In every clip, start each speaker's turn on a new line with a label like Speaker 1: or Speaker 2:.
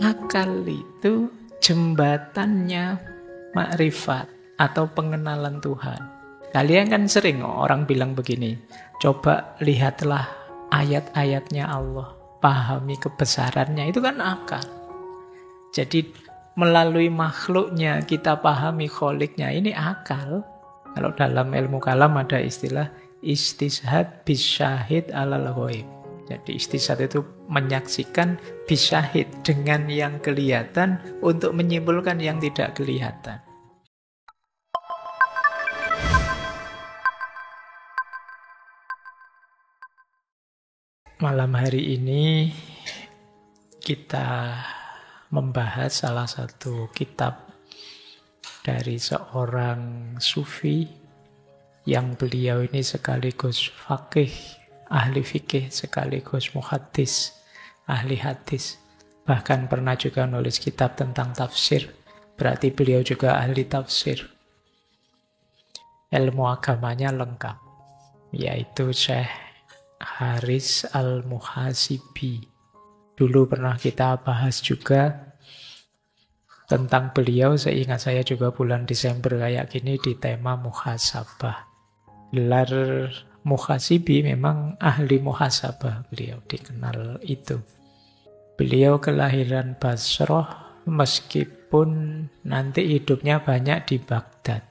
Speaker 1: Akal itu jembatannya makrifat atau pengenalan Tuhan. Kalian kan sering orang bilang begini, coba lihatlah ayat-ayatnya Allah, pahami kebesarannya, itu kan akal. Jadi melalui makhluknya kita pahami kholiknya, ini akal. Kalau dalam ilmu kalam ada istilah istishad bisyahid alal ghaib. Jadi istishad itu menyaksikan bisyahid dengan yang kelihatan untuk menyimpulkan yang tidak kelihatan. Malam hari ini kita membahas salah satu kitab dari seorang sufi yang beliau ini sekaligus faqih, ahli fikih, sekaligus muhaddis, ahli hadis. Bahkan pernah juga nulis kitab tentang tafsir, berarti beliau juga ahli tafsir. Ilmu agamanya lengkap, yaitu Syekh Haris Al-Muhasibi. Dulu pernah kita bahas juga tentang beliau, seingat saya juga bulan Desember kayak gini di tema muhasabah. Gelar Muhasibi memang ahli muhasabah, beliau dikenal itu. Beliau kelahiran Basroh meskipun nanti hidupnya banyak di Baghdad.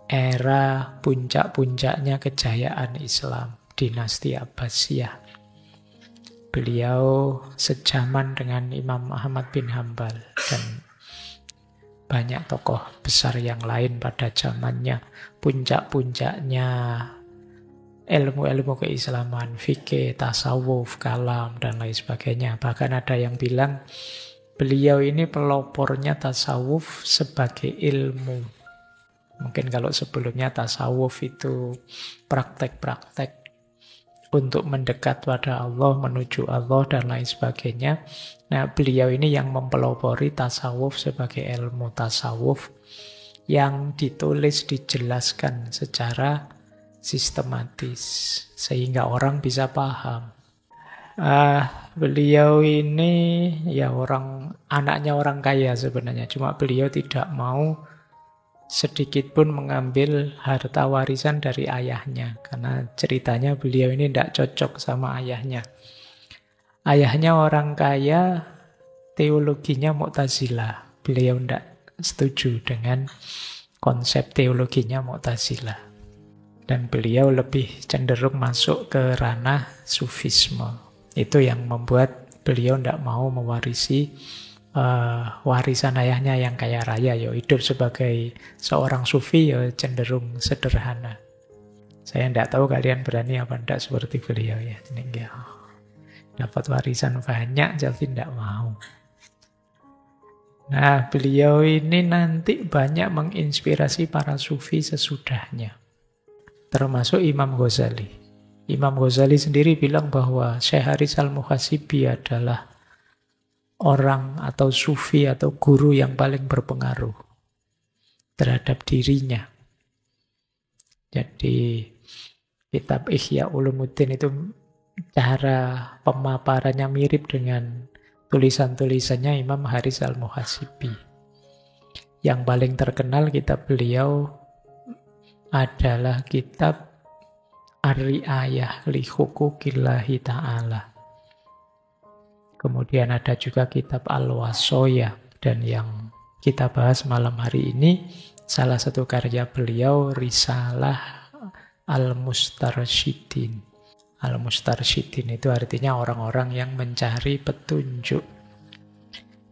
Speaker 1: Era puncak-puncaknya kejayaan Islam, dinasti Abbasiyah. Beliau sejaman dengan Imam Ahmad bin Hambal dan banyak tokoh besar yang lain pada zamannya. Puncak-puncaknya ilmu-ilmu keislaman, fikih, tasawuf, kalam, dan lain sebagainya. Bahkan ada yang bilang beliau ini pelopornya tasawuf sebagai ilmu. Mungkin kalau sebelumnya tasawuf itu praktek-praktek untuk mendekat pada Allah, menuju Allah, dan lain sebagainya. Nah, beliau ini yang mempelopori tasawuf sebagai ilmu tasawuf yang ditulis, dijelaskan secara sistematis, sehingga orang bisa paham. Beliau ini ya anaknya orang kaya sebenarnya, cuma beliau tidak mau sedikit pun mengambil harta warisan dari ayahnya. Karena ceritanya beliau ini tidak cocok sama ayahnya. Ayahnya orang kaya, teologinya Mu'tazilah. Beliau tidak setuju dengan konsep teologinya Mu'tazilah. Dan beliau lebih cenderung masuk ke ranah sufisme. Itu yang membuat beliau tidak mau mewarisi warisan ayahnya yang kaya raya. Ya, hidup sebagai seorang sufi ya cenderung sederhana. Saya tidak tahu kalian berani apa tidak seperti beliau ya. Ini ya, dapat warisan banyak tapi tidak mau. Nah, beliau ini nanti banyak menginspirasi para sufi sesudahnya, termasuk Imam Ghazali. Imam Ghazali sendiri bilang bahwa Syekh Haris Al-Muhasibi adalah orang atau sufi atau guru yang paling berpengaruh terhadap dirinya. Jadi kitab Ihya Ulumuddin itu cara pemaparannya mirip dengan tulisan-tulisannya Imam Haris Al-Muhasibi. Yang paling terkenal kitab beliau adalah kitab Ar-Ri'ayah li Huquqillahi Ta'ala. Kemudian ada juga kitab Al-Wasoya. Dan yang kita bahas malam hari ini, salah satu karya beliau, Risalah Al-Mustarsyidin. Al-Mustarsyidin itu artinya orang-orang yang mencari petunjuk.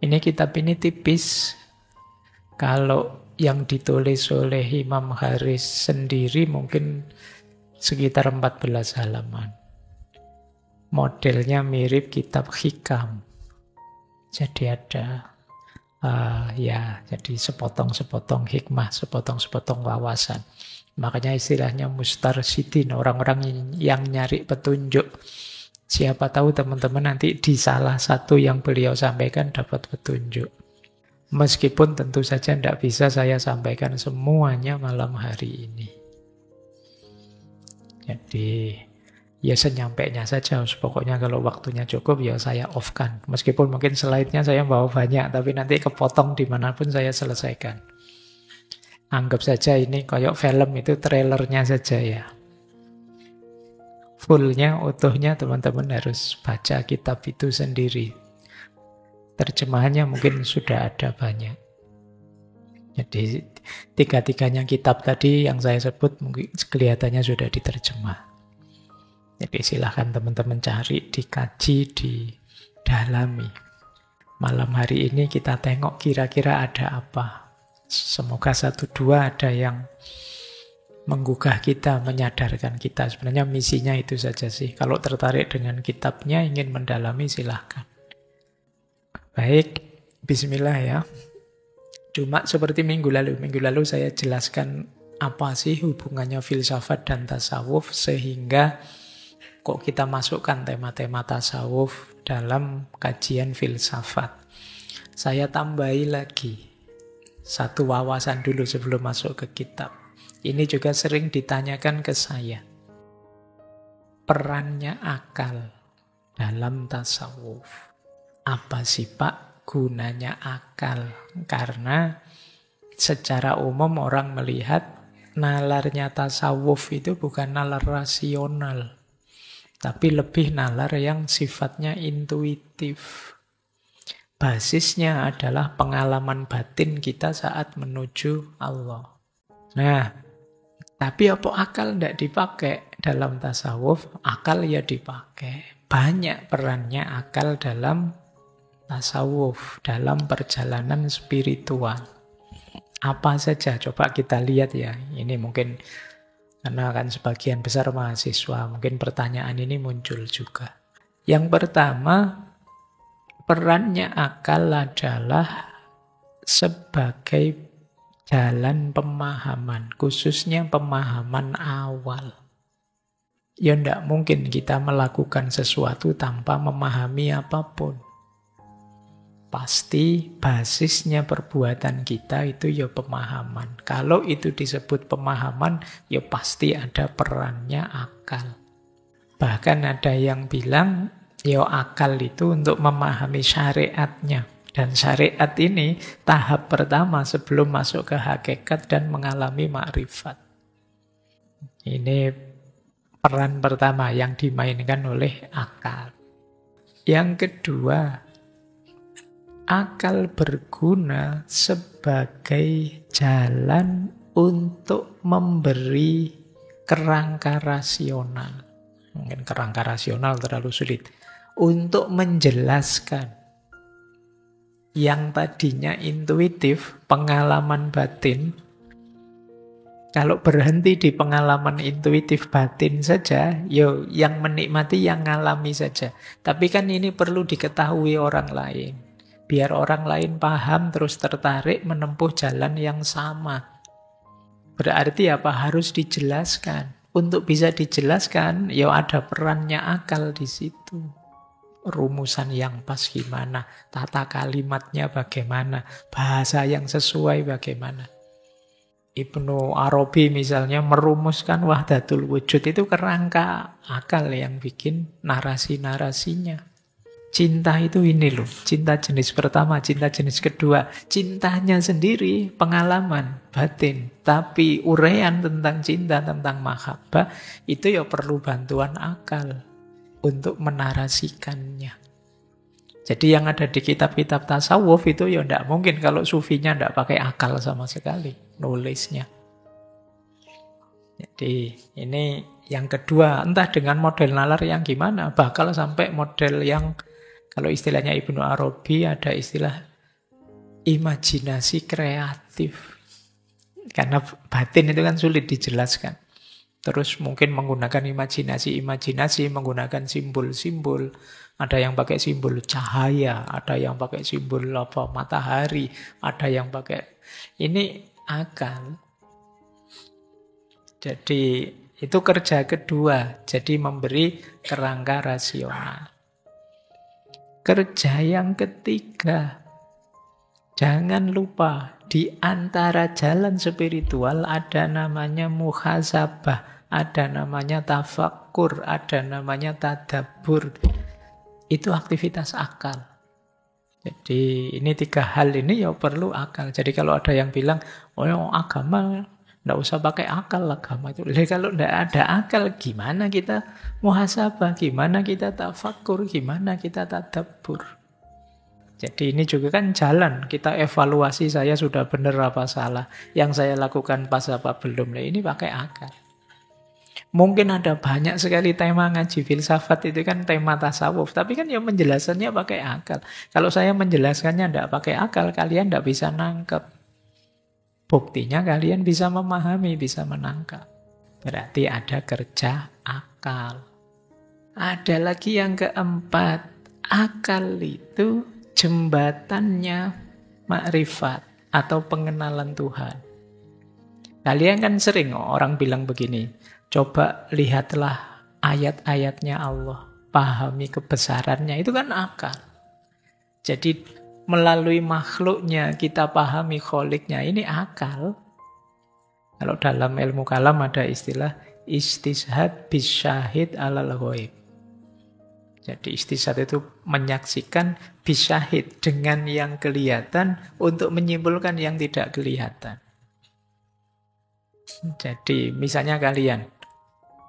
Speaker 1: Ini kitab ini tipis. Kalau yang ditulis oleh Imam Haris sendiri mungkin sekitar 14 halaman. Modelnya mirip kitab Hikam. Jadi ada jadi sepotong-sepotong hikmah, sepotong-sepotong wawasan. Makanya istilahnya mustarsyidin, orang-orang yang nyari petunjuk. Siapa tahu teman-teman nanti di salah satu yang beliau sampaikan dapat petunjuk. Meskipun tentu saja tidak bisa saya sampaikan semuanya malam hari ini. Jadi Ya senyampainya saja, pokoknya kalau waktunya cukup ya saya off-kan. Meskipun mungkin slide-nya saya bawa banyak, tapi nanti kepotong dimanapun saya selesaikan. Anggap saja ini kayak film itu trailernya saja ya. Fullnya, utuhnya teman-teman harus baca kitab itu sendiri. Terjemahannya mungkin sudah ada banyak. Jadi tiga-tiganya kitab tadi yang saya sebut mungkin kelihatannya sudah diterjemah. Jadi silahkan teman-teman cari, dikaji, didalami. Malam hari ini kita tengok kira-kira ada apa. Semoga satu dua ada yang menggugah kita, menyadarkan kita. Sebenarnya misinya itu saja sih. Kalau tertarik dengan kitabnya, ingin mendalami, silahkan. Baik, bismillah ya. Cuma seperti minggu lalu saya jelaskan apa sih hubungannya filsafat dan tasawuf sehingga kok kita masukkan tema-tema tasawuf dalam kajian filsafat. Saya tambahi lagi satu wawasan dulu sebelum masuk ke kitab. Ini juga sering ditanyakan ke saya. Perannya akal dalam tasawuf. Apa sih Pak gunanya akal? Karena secara umum orang melihat nalarnya tasawuf itu bukan nalar rasional, tapi lebih nalar yang sifatnya intuitif. Basisnya adalah pengalaman batin kita saat menuju Allah. Nah, tapi apa akal tidak dipakai dalam tasawuf? Akal ya dipakai. Banyak perannya akal dalam tasawuf, dalam perjalanan spiritual. Apa saja? Coba kita lihat ya. Ini mungkin karena kan sebagian besar mahasiswa, mungkin pertanyaan ini muncul juga. Yang pertama, perannya akal adalah sebagai jalan pemahaman, khususnya pemahaman awal. Ya tidak mungkin kita melakukan sesuatu tanpa memahami apapun. Pasti basisnya perbuatan kita itu ya pemahaman. Kalau itu disebut pemahaman, ya pasti ada perannya akal. Bahkan ada yang bilang, ya akal itu untuk memahami syariatnya. Dan syariat ini tahap pertama sebelum masuk ke hakikat dan mengalami makrifat. Ini peran pertama yang dimainkan oleh akal. Yang kedua, akal berguna sebagai jalan untuk memberi kerangka rasional. Mungkin kerangka rasional terlalu sulit. Untuk menjelaskan yang tadinya intuitif, pengalaman batin. Kalau berhenti di pengalaman intuitif batin saja, yo yang menikmati yang ngalami saja. Tapi kan ini perlu diketahui orang lain. Biar orang lain paham terus tertarik menempuh jalan yang sama. Berarti apa? Harus dijelaskan. Untuk bisa dijelaskan, ya ada perannya akal di situ. Rumusan yang pas gimana, tata kalimatnya bagaimana, bahasa yang sesuai bagaimana. Ibnu Arabi misalnya merumuskan wahdatul wujud itu kerangka akal yang bikin narasi-narasinya. Cinta itu ini loh, cinta jenis pertama, cinta jenis kedua. Cintanya sendiri pengalaman batin. Tapi uraian tentang cinta, tentang mahabbah, itu ya perlu bantuan akal untuk menarasikannya. Jadi yang ada di kitab-kitab tasawuf itu ya tidak mungkin kalau sufinya tidak pakai akal sama sekali nulisnya. Jadi ini yang kedua, entah dengan model nalar yang gimana, bakal sampai model yang kalau istilahnya Ibnu Arabi ada istilah imajinasi kreatif. Karena batin itu kan sulit dijelaskan. Terus mungkin menggunakan imajinasi, menggunakan simbol-simbol. Ada yang pakai simbol cahaya, ada yang pakai simbol matahari, ada yang pakai... Ini akal. Jadi itu kerja kedua. Jadi memberi kerangka rasional. Kerja yang ketiga, jangan lupa di antara jalan spiritual ada namanya muhasabah, ada namanya tafakur. tafakur, ada namanya tadabbur. Itu aktivitas akal. Jadi ini 3 hal ini ya perlu akal. Jadi kalau ada yang bilang, oh ya, agama nggak usah pakai akal agama itu. Jadi kalau nggak ada akal, gimana kita muhasabah, gimana kita tafakur, gimana kita tadabbur. Jadi ini juga kan jalan, kita evaluasi saya sudah benar apa salah, yang saya lakukan pas apa belum. Nah, ini pakai akal. Mungkin ada banyak sekali tema ngaji filsafat itu kan tema tasawuf, tapi kan ya menjelaskannya pakai akal. Kalau saya menjelaskannya tidak pakai akal, kalian tidak bisa nangkep. Buktinya kalian bisa memahami, bisa menangkap. Berarti ada kerja akal. Ada lagi yang keempat, akal itu jembatannya makrifat atau pengenalan Tuhan. Kalian kan sering orang bilang begini, coba lihatlah ayat-ayatnya Allah, pahami kebesarannya, itu kan akal. Jadi melalui makhluknya kita pahami kholiknya, ini akal. Kalau dalam ilmu kalam ada istilah istishad bisyahid alal ghaib. Jadi istishad itu menyaksikan bisyahid dengan yang kelihatan untuk menyimpulkan yang tidak kelihatan. Jadi misalnya kalian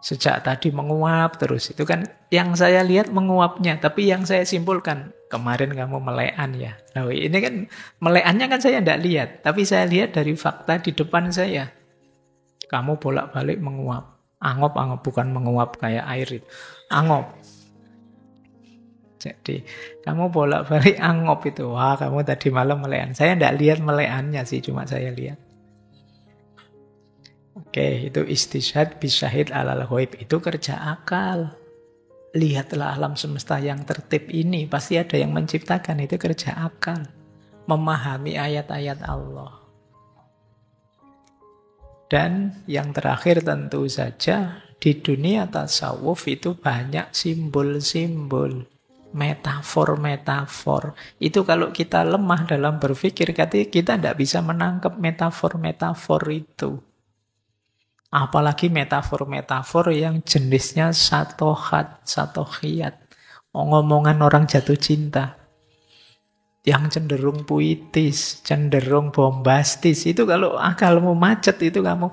Speaker 1: sejak tadi menguap terus, itu kan yang saya lihat menguapnya, tapi yang saya simpulkan, kemarin kamu melekan ya. Nah, ini kan melekannya kan saya tidak lihat, tapi saya lihat dari fakta di depan saya. Kamu bolak-balik menguap. Angop bukan menguap kayak air itu. Angop. Jadi kamu bolak-balik angop itu. Wah, kamu tadi malam melekan. Saya tidak lihat melekannya sih, cuma saya lihat. Oke, itu istishad bisyahid alal ghaib. Itu kerja akal. Lihatlah alam semesta yang tertib ini. Pasti ada yang menciptakan. Itu kerja akal. Memahami ayat-ayat Allah. Dan yang terakhir tentu saja, di dunia tasawuf itu banyak simbol-simbol. Metafor-metafor. Itu kalau kita lemah dalam berpikir, kita tidak bisa menangkap metafor-metafor itu. Apalagi metafor-metafor yang jenisnya satohat, satohiyat. Ngomongan orang jatuh cinta. Yang cenderung puitis, cenderung bombastis. Itu kalau akalmu macet, itu kamu,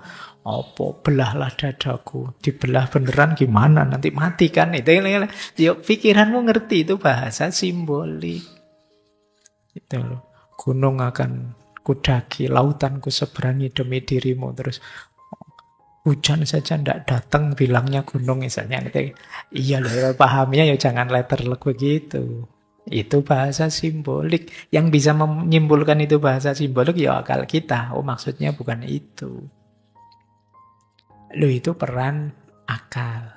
Speaker 1: belahlah dadaku. Dibelah beneran gimana? Nanti mati kan? Itu pikiranmu ngerti, itu bahasa simbolik. Itu loh. Gunung akan kudaki, lautan kuseberangi demi dirimu. Terus hujan saja ndak datang bilangnya gunung misalnya. Iya loh, pahamnya ya jangan letterlek begitu. Itu bahasa simbolik. Yang bisa menyimpulkan itu bahasa simbolik ya akal kita. Oh, maksudnya bukan itu. Loh, itu peran akal.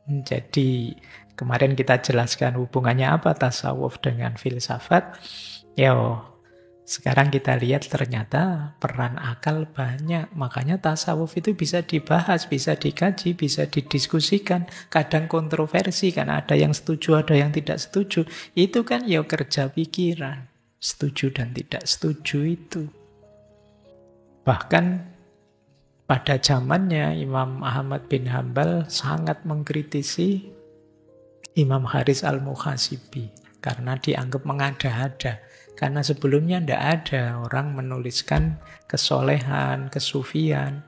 Speaker 1: Jadi kemarin kita jelaskan hubungannya apa tasawuf dengan filsafat. Sekarang kita lihat ternyata peran akal banyak. Makanya tasawuf itu bisa dibahas, bisa dikaji, bisa didiskusikan. Kadang kontroversi, karena ada yang setuju, ada yang tidak setuju. Itu kan ya kerja pikiran. Setuju dan tidak setuju itu. Bahkan pada zamannya Imam Ahmad bin Hambal sangat mengkritisi Imam Haris al-Muhasibi. Karena dianggap mengada-ada. Karena sebelumnya tidak ada orang menuliskan kesolehan, kesufian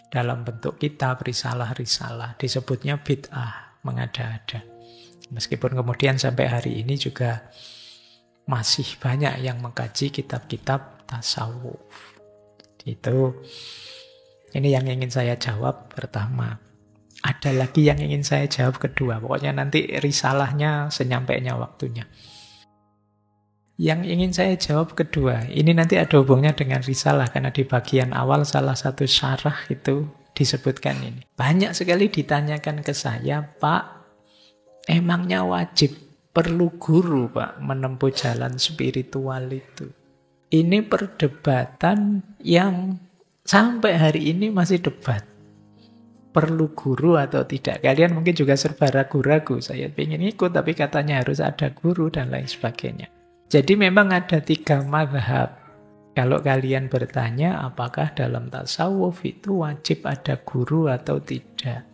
Speaker 1: dalam bentuk kitab, risalah-risalah. Disebutnya bid'ah, mengada-ada. Meskipun kemudian sampai hari ini juga masih banyak yang mengkaji kitab-kitab tasawuf. Ini yang ingin saya jawab pertama. Ada lagi yang ingin saya jawab kedua. Pokoknya nanti risalahnya senyampainya waktunya. Yang ingin saya jawab kedua, ini nanti ada hubungannya dengan risalah, karena di bagian awal salah satu syarah itu disebutkan ini. Banyak sekali ditanyakan ke saya, Pak, emangnya wajib perlu guru, Pak, menempuh jalan spiritual itu? Ini perdebatan yang sampai hari ini masih debat. Perlu guru atau tidak? Kalian mungkin juga serba ragu-ragu. Saya ingin ikut, tapi katanya harus ada guru dan lain sebagainya. Jadi memang ada 3 mazhab. Kalau kalian bertanya apakah dalam tasawuf itu wajib ada guru atau tidak?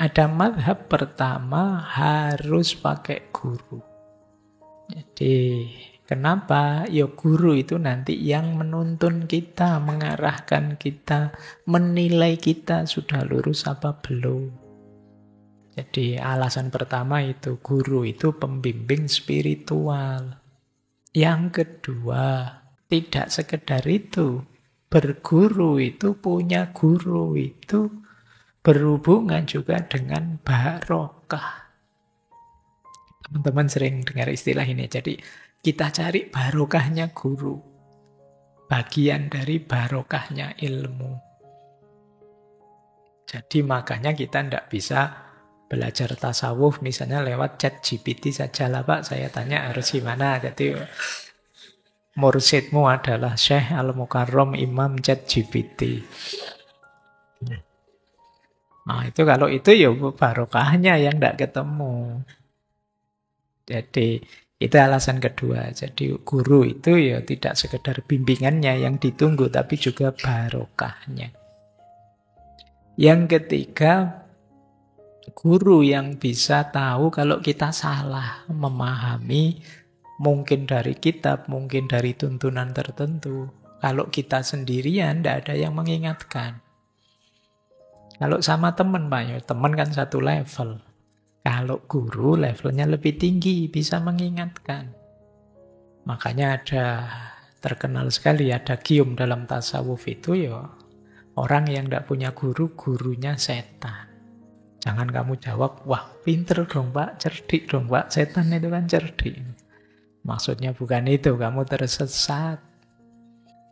Speaker 1: Ada madhab pertama harus pakai guru. Jadi kenapa? Ya guru itu nanti yang menuntun kita, mengarahkan kita, menilai kita sudah lurus apa belum. Jadi alasan pertama itu, guru itu pembimbing spiritual. Yang kedua, tidak sekedar itu. Berguru itu, punya guru itu berhubungan juga dengan barokah. Teman-teman sering dengar istilah ini. Jadi kita cari barokahnya guru. Bagian dari barokahnya ilmu. Jadi makanya kita tidak bisa belajar tasawuf misalnya lewat ChatGPT saja lah Pak. Saya tanya harus gimana. Jadi mursyidmu adalah Syekh Al-Mukarram Imam ChatGPT. Nah itu kalau itu ya barokahnya yang tidak ketemu. Jadi itu alasan kedua. Jadi guru itu ya tidak sekedar bimbingannya yang ditunggu, tapi juga barokahnya. Yang ketiga, guru yang bisa tahu kalau kita salah memahami, mungkin dari kitab, mungkin dari tuntunan tertentu. Kalau kita sendirian, tidak ada yang mengingatkan. Kalau sama teman, Pak, ya, teman kan satu level. Kalau guru levelnya lebih tinggi, bisa mengingatkan. Makanya ada, terkenal sekali, ada gium dalam tasawuf itu ya, orang yang tidak punya guru, gurunya setan. Jangan kamu jawab, wah pinter dong Pak, cerdik dong Pak, setan itu kan cerdik. Maksudnya bukan itu, kamu tersesat.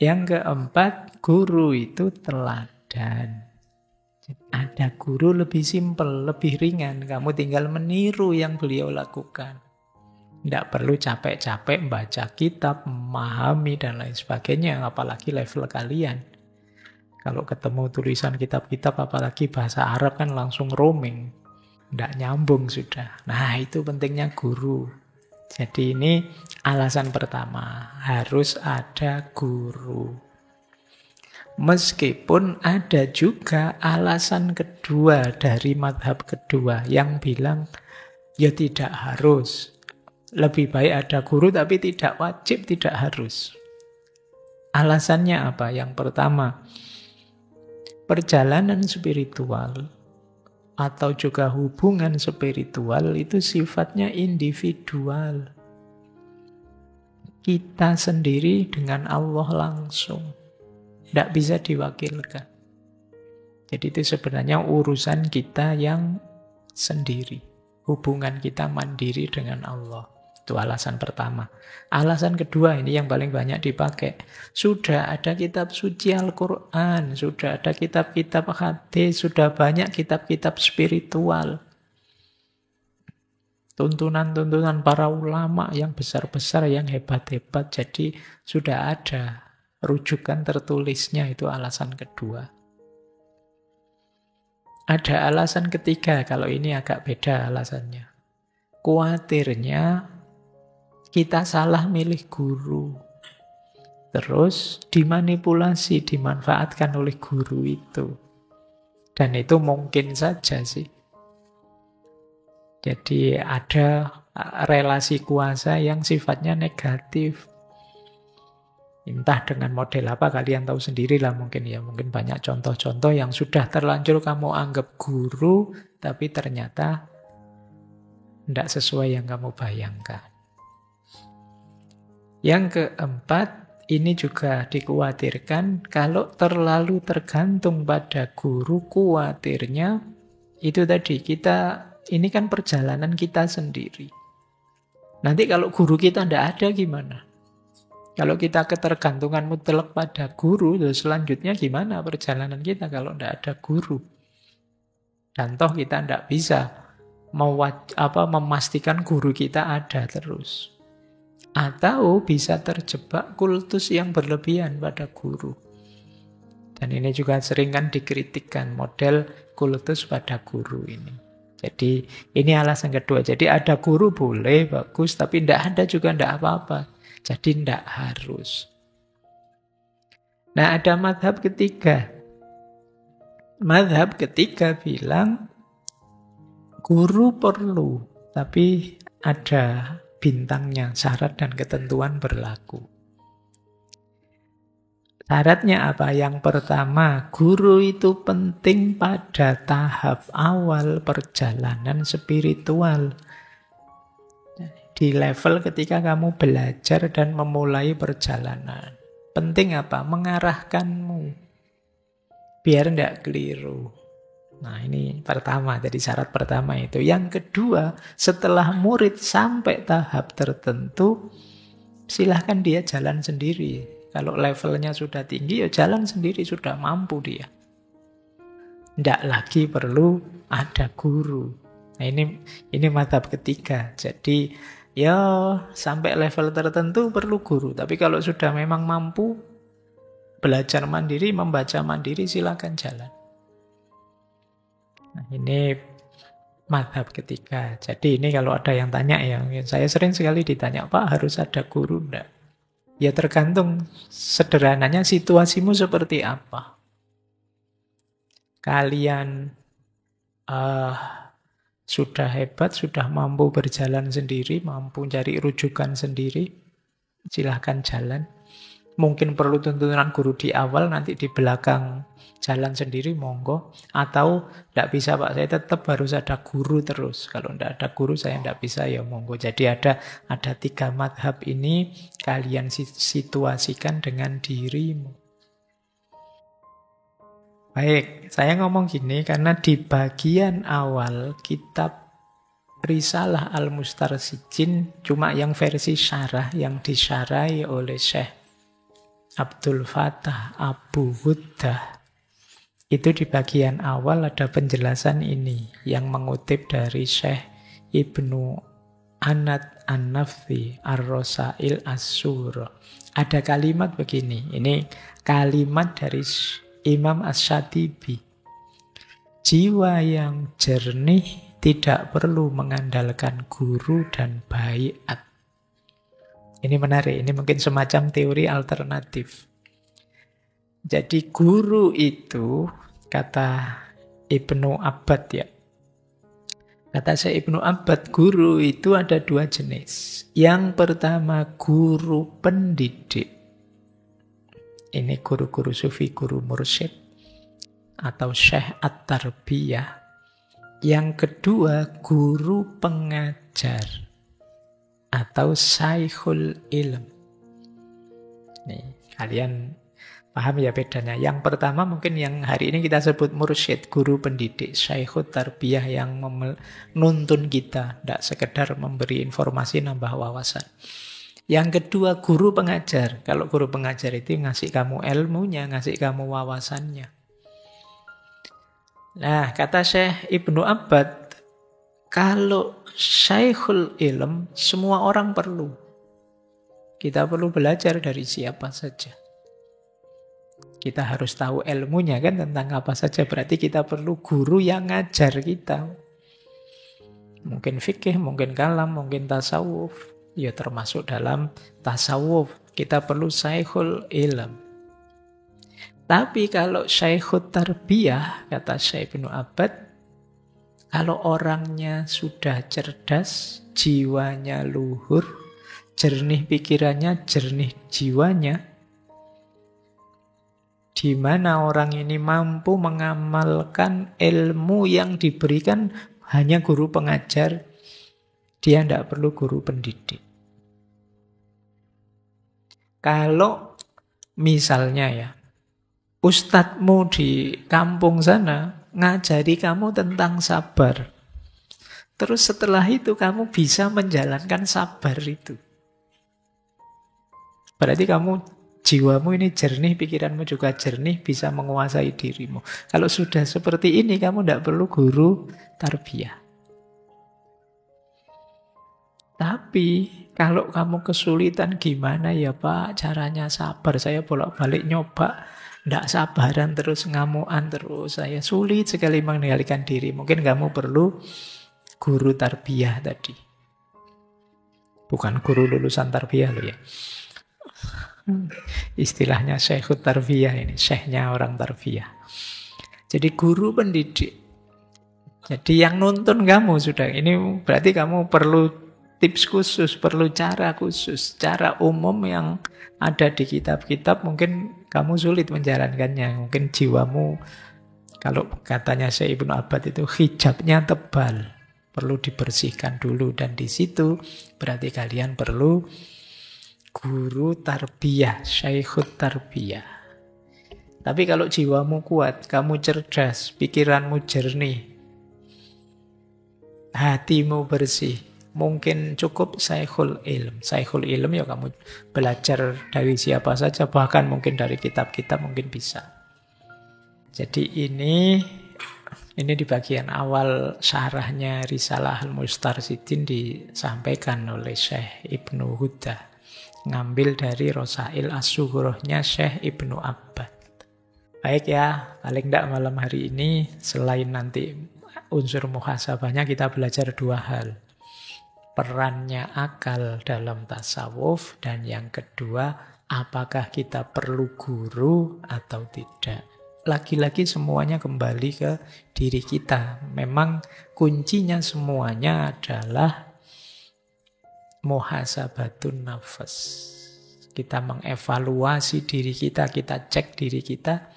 Speaker 1: Yang keempat, guru itu teladan. Ada guru lebih simpel, lebih ringan. Kamu tinggal meniru yang beliau lakukan. Tidak perlu capek-capek membaca kitab, memahami, dan lain sebagainya. Apalagi level kalian. Kalau ketemu tulisan kitab-kitab, apalagi bahasa Arab kan langsung roaming. Tidak nyambung sudah. Nah itu pentingnya guru. Jadi ini alasan pertama. Harus ada guru. Meskipun ada juga alasan kedua dari madhab kedua yang bilang ya tidak harus. Lebih baik ada guru tapi tidak wajib, tidak harus. Alasannya apa? Yang pertama, perjalanan spiritual atau juga hubungan spiritual itu sifatnya individual. Kita sendiri dengan Allah langsung. Tidak bisa diwakilkan. Jadi itu sebenarnya urusan kita yang sendiri. Hubungan kita mandiri dengan Allah. Itu alasan pertama. Alasan kedua ini yang paling banyak dipakai. Sudah ada kitab suci Al-Quran. Sudah ada kitab-kitab hadis. Sudah banyak kitab-kitab spiritual. Tuntunan-tuntunan para ulama yang besar-besar, yang hebat-hebat. Jadi sudah ada rujukan tertulisnya, itu alasan kedua. Ada alasan ketiga, kalau ini agak beda alasannya. Kuatirnya kita salah milih guru. Terus dimanipulasi, dimanfaatkan oleh guru itu. Dan itu mungkin saja sih. Jadi ada relasi kuasa yang sifatnya negatif. Entah dengan model apa, kalian tahu sendirilah mungkin ya. Mungkin banyak contoh-contoh yang sudah terlanjur kamu anggap guru, tapi ternyata tidak sesuai yang kamu bayangkan. Yang keempat, ini juga dikhawatirkan kalau terlalu tergantung pada guru, khawatirnya itu tadi, ini kan perjalanan kita sendiri. Nanti kalau guru kita tidak ada gimana? Kalau kita ketergantungan mutlak pada guru, terus selanjutnya gimana perjalanan kita kalau tidak ada guru? Dan toh kita tidak bisa memastikan guru kita ada terus. Atau bisa terjebak kultus yang berlebihan pada guru. Dan ini juga sering kan dikritikkan model kultus pada guru ini. Jadi ini alasan kedua. Jadi ada guru boleh, bagus, tapi tidak ada juga tidak apa-apa. Jadi tidak harus. Nah ada madhab ketiga. Madhab ketiga bilang Guru perlu, tapi ada bintangnya, syarat dan ketentuan berlaku. Syaratnya apa? Yang pertama, guru itu penting pada tahap awal perjalanan spiritual. Di level ketika kamu belajar dan memulai perjalanan. Penting apa? Mengarahkanmu. Biar tidak keliru. Nah ini pertama, jadi syarat pertama itu. Yang kedua, setelah murid sampai tahap tertentu, silahkan dia jalan sendiri. Kalau levelnya sudah tinggi, ya jalan sendiri, sudah mampu dia. Tidak lagi perlu ada guru. Nah ini mazhab ketiga. Jadi ya sampai level tertentu perlu guru. Tapi kalau sudah memang mampu belajar mandiri, membaca mandiri, silakan jalan. Nah ini mazhab ketiga. Jadi ini kalau ada yang tanya ya, saya sering sekali ditanya, Pak harus ada guru enggak? Ya tergantung sederhananya situasimu seperti apa. Kalian sudah hebat, sudah mampu berjalan sendiri, mampu cari rujukan sendiri, silahkan jalan. Mungkin perlu tuntunan guru di awal, nanti di belakang jalan sendiri, monggo. Atau tidak bisa Pak, saya tetap harus ada guru terus. Kalau tidak ada guru, saya tidak bisa, ya monggo. Jadi ada 3 madhab ini, kalian situasikan dengan dirimu. Baik, saya ngomong gini karena di bagian awal kitab Risalah Al-Mustarsijin cuma yang versi syarah, yang disyarahi oleh Syekh Abdul Fattah Abu Huddah. Itu di bagian awal ada penjelasan ini yang mengutip dari Syekh Ibnu Anad An-Nafthi Ar-Rosail As-Sur. Ada kalimat begini, ini kalimat dari Imam Asy-Syatibi. Jiwa yang jernih tidak perlu mengandalkan guru dan baiat. Ini menarik, ini mungkin semacam teori alternatif. Jadi guru itu, kata Ibnu Abbad ya, kata saya Ibnu Abbad, guru itu ada 2 jenis. Yang pertama guru pendidik. Ini guru-guru sufi, guru mursyid, atau syekh at-tarbiyah. Yang kedua guru pengajar, atau saikhul ilm. Nih, kalian paham ya bedanya. Yang pertama mungkin yang hari ini kita sebut mursyid, guru pendidik, saikhut tarbiyah yang menuntun kita, tidak sekedar memberi informasi, nambah wawasan. Yang kedua guru pengajar. Kalau guru pengajar itu ngasih kamu ilmunya, ngasih kamu wawasannya. Nah, kata Syekh Ibnu Abbad, kalau saikhul ilm, semua orang perlu. Kita perlu belajar dari siapa saja. Kita harus tahu ilmunya kan tentang apa saja. Berarti kita perlu guru yang ngajar kita. Mungkin fikih, mungkin kalam, mungkin tasawuf. Ya termasuk dalam tasawuf. Kita perlu saikhul ilm. Tapi kalau saikhut tarbiyah, kata Syekh Ibnu Abbad, kalau orangnya sudah cerdas, jiwanya luhur, jernih pikirannya, jernih jiwanya, di mana orang ini mampu mengamalkan ilmu yang diberikan hanya guru pengajar, dia tidak perlu guru pendidik. Kalau misalnya ya, ustadzmu di kampung sana ngajari kamu tentang sabar, terus setelah itu kamu bisa menjalankan sabar itu, berarti kamu, jiwamu ini jernih, pikiranmu juga jernih, bisa menguasai dirimu. Kalau sudah seperti ini, kamu tidak perlu guru tarbiyah. Tapi kalau kamu kesulitan, gimana ya Pak caranya sabar? Saya bolak-balik nyoba, tidak sabaran terus, ngamuan terus. Saya sulit sekali mengendalikan diri. Mungkin kamu perlu guru tarbiyah tadi. Bukan guru lulusan tarbiyah loh ya. Istilahnya syekhut tarbiyah ini, syekhnya orang tarbiyah. Jadi guru pendidik. Jadi yang nuntun kamu sudah, ini berarti kamu perlu tips khusus, perlu cara khusus. Cara umum yang ada di kitab-kitab mungkin kamu sulit menjalankannya. Mungkin jiwamu, kalau katanya Syekh Ibnu Abbad itu hijabnya tebal. Perlu dibersihkan dulu. Dan di situ berarti kalian perlu guru tarbiyah, syekhut tarbiyah. Tapi kalau jiwamu kuat, kamu cerdas, pikiranmu jernih, hatimu bersih, mungkin cukup syekhul ilm. Syekhul ilm ya kamu belajar dari siapa saja, bahkan mungkin dari kitab-kitab mungkin bisa. Jadi ini di bagian awal syarahnya Risalah Al-Mustarsyidin disampaikan oleh Syekh Ibnu Huda. Ngambil dari Rosail As-Sughrahnya Syekh Ibnu Abbad. Baik ya, paling tidak malam hari ini selain nanti unsur muhasabahnya kita belajar dua hal. Perannya akal dalam tasawuf dan yang kedua, apakah kita perlu guru atau tidak. Lagi-lagi semuanya kembali ke diri kita. Memang kuncinya semuanya adalah muhasabatun nafas. Kita mengevaluasi diri kita cek diri kita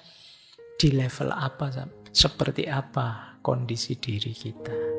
Speaker 1: di level apa, seperti apa kondisi diri kita.